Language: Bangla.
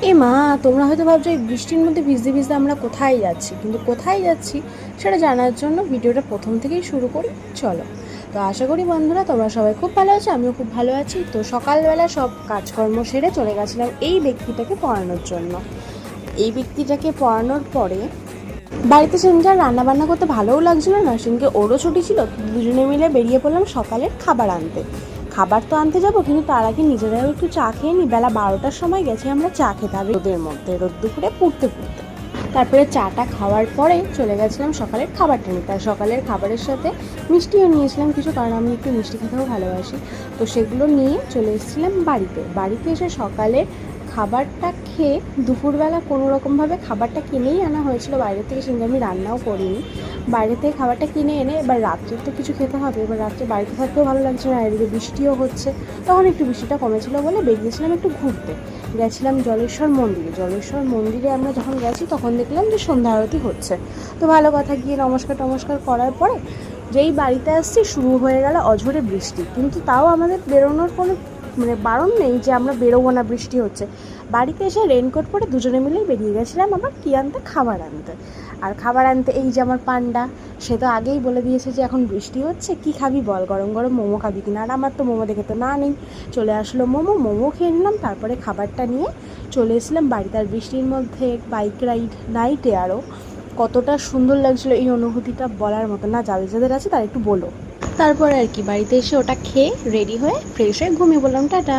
এ মা, তোমরা হয়তো ভাবছো এই বৃষ্টির মধ্যে ভিজতে ভিজতে আমরা কোথায় যাচ্ছি, কিন্তু কোথায় যাচ্ছি সেটা জানার জন্য ভিডিওটা প্রথম থেকেই শুরু করি। চলো। তো আশা করি বন্ধুরা তোমরা সবাই খুব ভালো আছো, আমিও খুব ভালো আছি। তো সকালবেলা সব কাজকর্ম সেরে চলে গেছিলাম এই ব্যক্তিটাকে পড়ানোর জন্য। এই ব্যক্তিটাকে পড়ানোর পরে বাড়িতে সেদিনকে আর রান্নাবান্না করতে ভালোও লাগছিল না, সেদিনকে ওরও ছুটি ছিল। দুজনে মিলে বেরিয়ে পড়লাম সকালের খাবার আনতে। খাবার তো আনতে যাবো, কিন্তু তার আগে নিজেরাও একটু চা খেয়ে নিই। বেলা 12টার সময় গেছি আমরা চা খেতে, আর রোদের মধ্যে রোদ দুপুরে পুড়তে পুড়তে। তারপরে চাটা খাওয়ার পরে চলে গেছিলাম সকালের খাবারটা নিতে। আর সকালের খাবারের সাথে মিষ্টিও নিয়েছিলাম কিছু, কারণ আমি একটু মিষ্টি খেতেও ভালোবাসি। তো সেগুলো নিয়ে চলে এসেছিলাম বাড়িতে এসে সকালে খাবারটা খেয়ে দুপুরবেলা কোনো রকমভাবে খাবারটা কিনেই আনা হয়েছিল বাইরে থেকে, সেদিন আমি রান্নাও করিনি। বাইরে থেকে খাবারটা কিনে এনে এবার রাত্রে তো কিছু খেতে হবে। এবার রাত্রে বাড়িতে থাকতেও ভালো লাগছে না, এদিকে বৃষ্টিও হচ্ছে। তখন একটু বৃষ্টিটা কমেছিল বলে বেরিয়েছিলাম একটু ঘুরতে। গেছিলাম জলেশ্বর মন্দিরে আমরা যখন গেছি তখন দেখলাম যে সন্ধ্যা আরতি হচ্ছে। তো ভালো কথা, গিয়ে নমস্কার করার পরে যেই বাড়িতে আসছি শুরু হয়ে গেল অঝোরে বৃষ্টি। কিন্তু তাও আমাদের বেরোনোর কোনো বারণ নেই যে আমরা বেরোবো না, বৃষ্টি হচ্ছে। বাড়িতে এসে রেনকোট পরে দুজনে মিলেই বেরিয়ে গেছিলাম আবার কী আনতে, খাবার আনতে। আর খাবার আনতে এই যে আমার পান্ডা, সে তো আগেই বলে দিয়েছে যে এখন বৃষ্টি হচ্ছে, কি খাবি বল, গরম গরম মোমো খাবি কিনা। আর আমার তো মোমো দেখে তো না নেই, চলে আসলো মোমো খেয়ে নিলাম। তারপরে খাবারটা নিয়ে চলে এসেছিলাম বাড়িতে। আর বৃষ্টির মধ্যে বাইক রাইড নাইটে আরও কতটা সুন্দর লাগছিলো, এই অনুভূতিটা বলার মতো না। যাদের আছে তারা একটু বলো। তারপরে আর কি বাড়িতে এসে ওটা খেয়ে রেডি হয়ে ফ্রেশ হয়ে ঘুমিয়ে বললাম টাটা।